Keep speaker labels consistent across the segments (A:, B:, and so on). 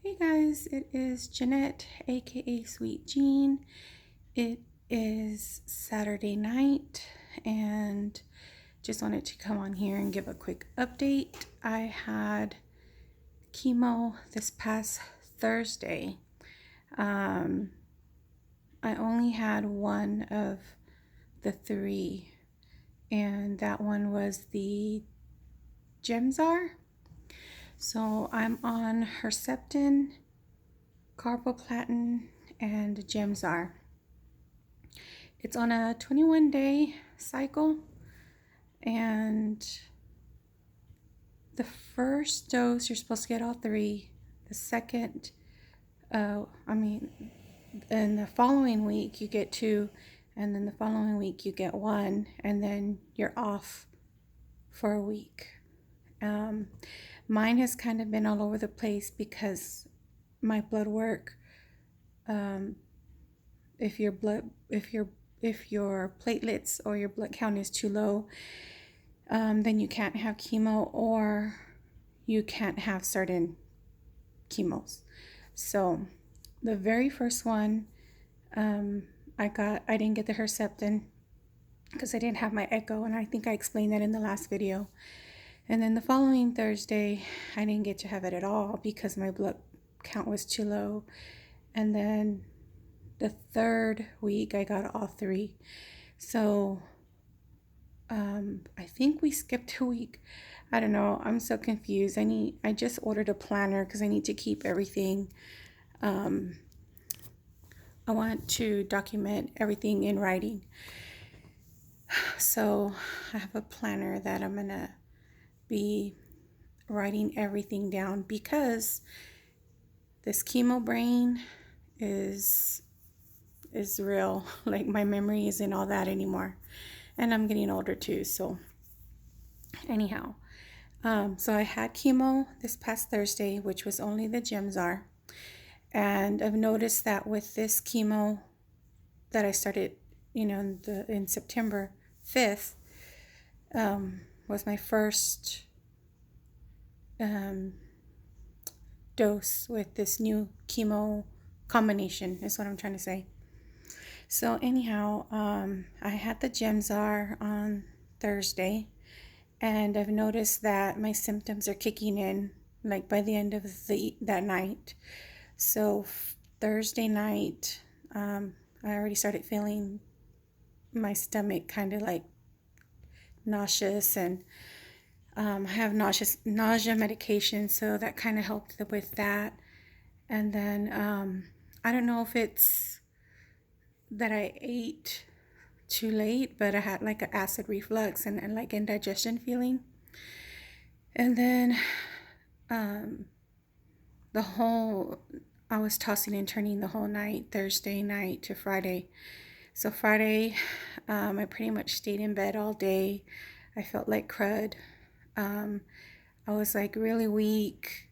A: Hey guys, it is Jeanette, aka Sweet Jean. It is Saturday night, and just wanted to come on here and give a quick update. I had chemo this past Thursday. I only had one of the three, and that one was the Gemzar. So I'm on Herceptin, carboplatin, and Gemzar. It's on a 21-day cycle, and the first dose you're supposed to get all three. The second, in the following week you get two, and then the following week you get one, and then you're off for a week. Mine has kind of been all over the place because my blood work, if your platelets or your blood count is too low, then you can't have chemo, or you can't have certain chemos. So the very first one, I didn't get the Herceptin because I didn't have my echo, and I think I explained that in the last video. And then the following Thursday, I didn't get to have it at all because my blood count was too low. And then the third week, I got all three. So I think we skipped a week. I don't know. I'm so confused. I just ordered a planner because I need to keep everything. I want to document everything in writing. So I have a planner that I'm going to be writing everything down because this chemo brain is real. Like, my memory isn't all that anymore, and I'm getting older too. So anyhow, so I had chemo this past Thursday, which was only the Gemzar, and I've noticed that with this chemo that I started, in September 5th, was my first dose with this new chemo combination, is what I'm trying to say. So anyhow, I had the Gemzar on Thursday, and I've noticed that my symptoms are kicking in like by the end of that night. So Thursday night, I already started feeling my stomach kind of like nauseous, and I have nausea medication, so that kind of helped with that. And then I don't know if it's that I ate too late, but I had like an acid reflux and like indigestion feeling. And then I was tossing and turning the whole night, Thursday night to Friday. So Friday, I pretty much stayed in bed all day. I felt like crud. I was like really weak.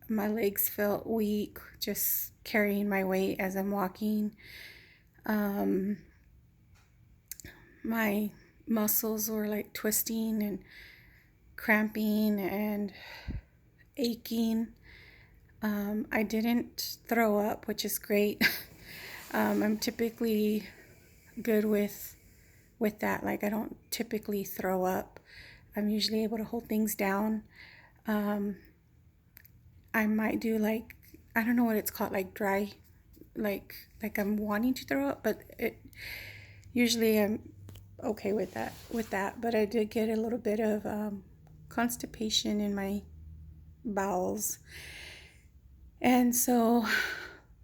A: My legs felt weak, just carrying my weight as I'm walking. My muscles were like twisting and cramping and aching. I didn't throw up, which is great. I'm typically good with that. Like, I don't typically throw up. I'm usually able to hold things down. I might do like, I don't know what it's called, like dry, like I'm wanting to throw up, but usually I'm okay with that. But I did get a little bit of constipation in my bowels. And so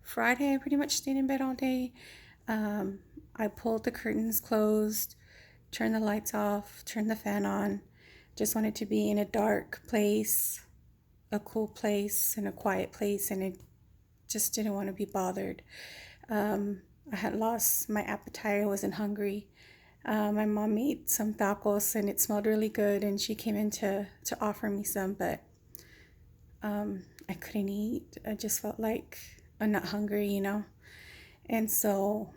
A: Friday, I pretty much stayed in bed all day. I pulled the curtains closed, turned the lights off, turned the fan on. Just wanted to be in a dark place, a cool place, and a quiet place, and I just didn't want to be bothered. I had lost my appetite. I wasn't hungry. My mom made some tacos, and it smelled really good, and she came in to offer me some, but I couldn't eat. I just felt like I'm not hungry, And so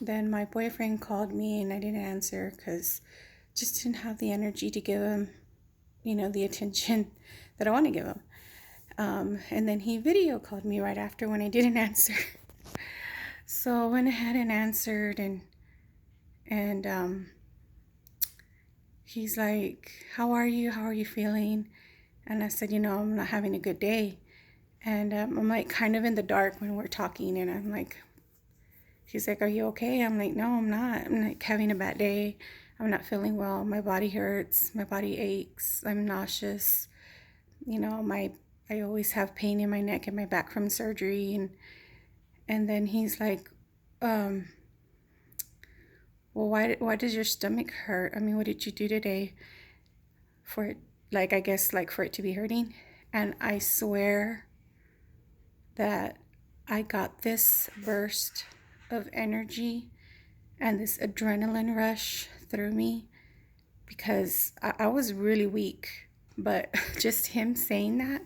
A: then my boyfriend called me, and I didn't answer because just didn't have the energy to give him, the attention that I want to give him. And then he video called me right after when I didn't answer. So I went ahead and answered, and he's like, "How are you? How are you feeling?" And I said, "I'm not having a good day." And I'm like kind of in the dark when we're talking, and I'm like, he's like, "Are you okay?" I'm like, "No, I'm not. I'm like having a bad day. I'm not feeling well. My body hurts. My body aches. I'm nauseous. I always have pain in my neck and my back from surgery." And then he's like, um, "Well, why does your stomach hurt? I mean, what did you do today for it? Like, I guess like for it to be hurting?" And I swear that I got this burst of energy and this adrenaline rush through me because I was really weak. But just him saying that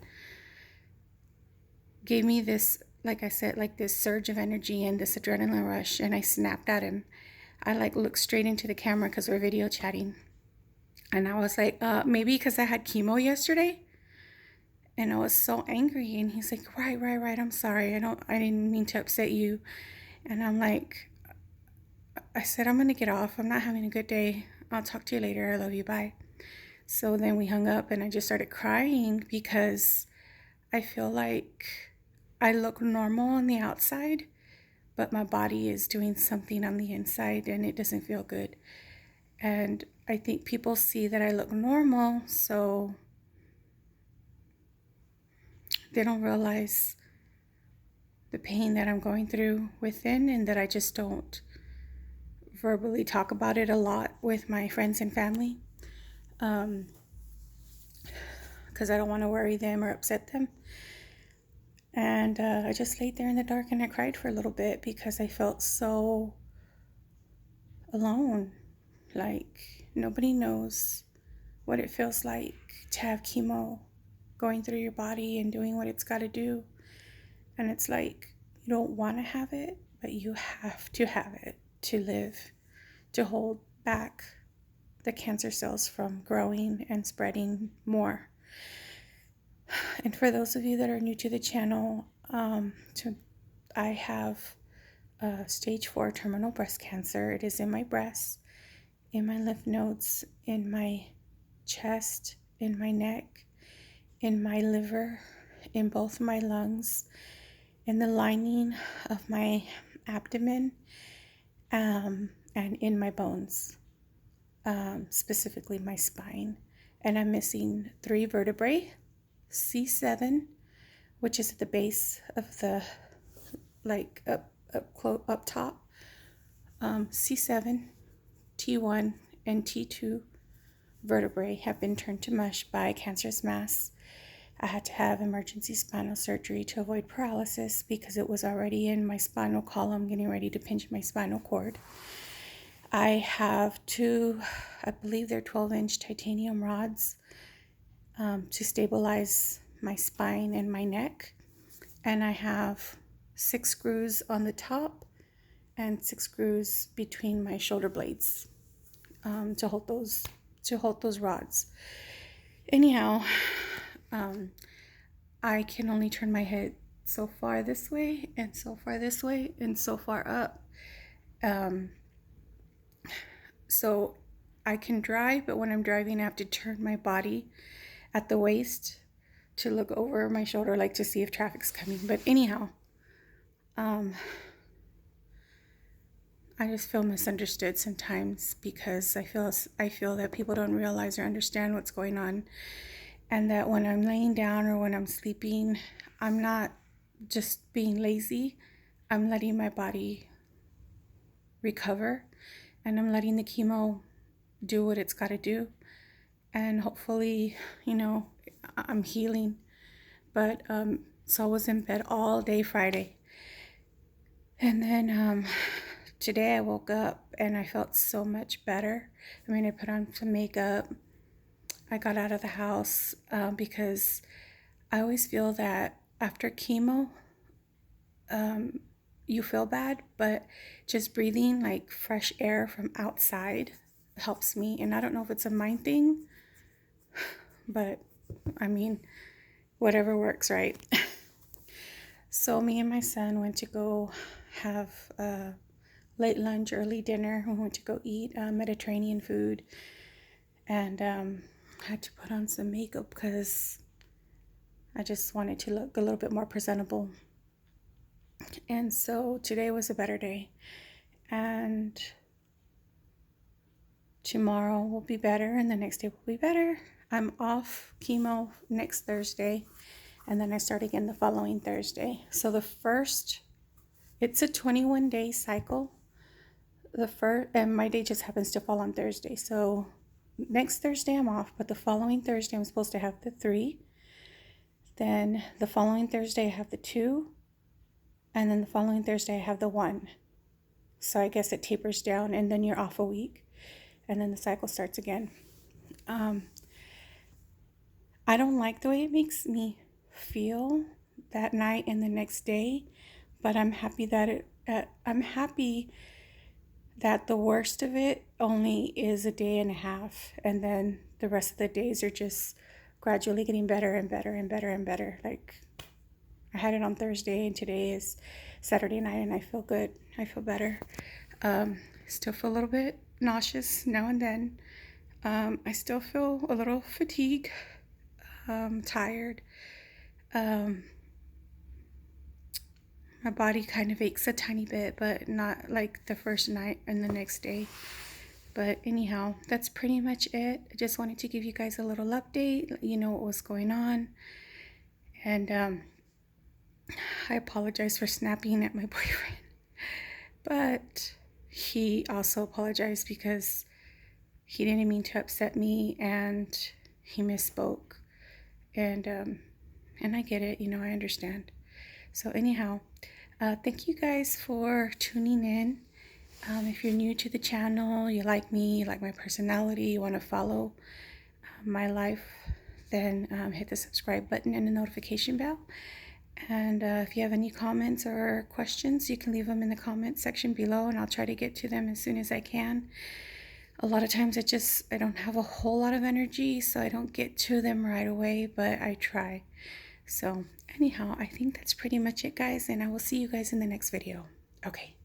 A: gave me this, like I said, like this surge of energy and this adrenaline rush. And I snapped at him. I like looked straight into the camera because we're video chatting. And I was like, maybe because I had chemo yesterday. And I was so angry. And he's like, right. I'm sorry. I didn't mean to upset you. And I'm like, I said, I'm going to get off. I'm not having a good day. I'll talk to you later. I love you. Bye. So then we hung up and I just started crying because I feel like I look normal on the outside, but my body is doing something on the inside and it doesn't feel good. And I think people see that I look normal, so they don't realize the pain that I'm going through within, and that I just don't verbally talk about it a lot with my friends and family, because I don't want to worry them or upset them. And I just laid there in the dark and I cried for a little bit because I felt so alone. Like nobody knows what it feels like to have chemo going through your body and doing what it's got to do. And it's like you don't want to have it, but you have to have it to live, to hold back the cancer cells from growing and spreading more. And for those of you that are new to the channel, I have stage 4 terminal breast cancer. It is in my breast, in my lymph nodes, in my chest, in my neck, in my liver, in both my lungs, in the lining of my abdomen, and in my bones, specifically my spine. And I'm missing 3 vertebrae, C7, which is at the base of the, like up top, C7, T1, and T2 vertebrae have been turned to mush by a cancerous mass. I had to have emergency spinal surgery to avoid paralysis because it was already in my spinal column, getting ready to pinch my spinal cord. I have 2, I believe they're 12-inch titanium rods to stabilize my spine and my neck. And I have 6 screws on the top and 6 screws between my shoulder blades to hold those rods. Anyhow, I can only turn my head so far this way and so far this way and so far up. So I can drive, but when I'm driving, I have to turn my body at the waist to look over my shoulder, like to see if traffic's coming. But anyhow, I just feel misunderstood sometimes because I feel that people don't realize or understand what's going on, and that when I'm laying down or when I'm sleeping, I'm not just being lazy. I'm letting my body recover, and I'm letting the chemo do what it's got to do, and hopefully, I'm healing. But so I was in bed all day Friday, and then today I woke up and I felt so much better. I mean, I put on some makeup. I got out of the house because I always feel that after chemo, you feel bad, but just breathing like fresh air from outside helps me. And I don't know if it's a mind thing, but I mean, whatever works, right? So me and my son went to go have a late lunch, early dinner. We went to go eat Mediterranean food, and had to put on some makeup because I just wanted to look a little bit more presentable. And so today was a better day, and tomorrow will be better, and the next day will be better. I'm off chemo next Thursday, and then I start again the following Thursday. So it's a 21-day cycle. And my day just happens to fall on Thursday. So next Thursday I'm off, but the following Thursday I'm supposed to have the 3. Then the following Thursday I have the 2, and then the following Thursday I have the 1. So I guess it tapers down, and then you're off a week, and then the cycle starts again. I don't like the way it makes me feel that night and the next day, but I'm happy that the worst of it only is a day and a half, and then the rest of the days are just gradually getting better and better and better and better. Like, I had it on Thursday, and today is Saturday night, and I feel good. I feel better. Still feel a little bit nauseous now and then. I still feel a little fatigued, tired. My body kind of aches a tiny bit, but not like the first night and the next day. But anyhow, that's pretty much it. I just wanted to give you guys a little update, let you know what was going on. And I apologize for snapping at my boyfriend. But he also apologized because he didn't mean to upset me, and he misspoke. And I get it, I understand. So anyhow, thank you guys for tuning in. If you're new to the channel, you like me, you like my personality, you want to follow my life, then hit the subscribe button and the notification bell. And if you have any comments or questions, you can leave them in the comment section below, and I'll try to get to them as soon as I can. A lot of times I don't have a whole lot of energy, so I don't get to them right away, but I try. So anyhow, I think that's pretty much it, guys, and I will see you guys in the next video. Okay.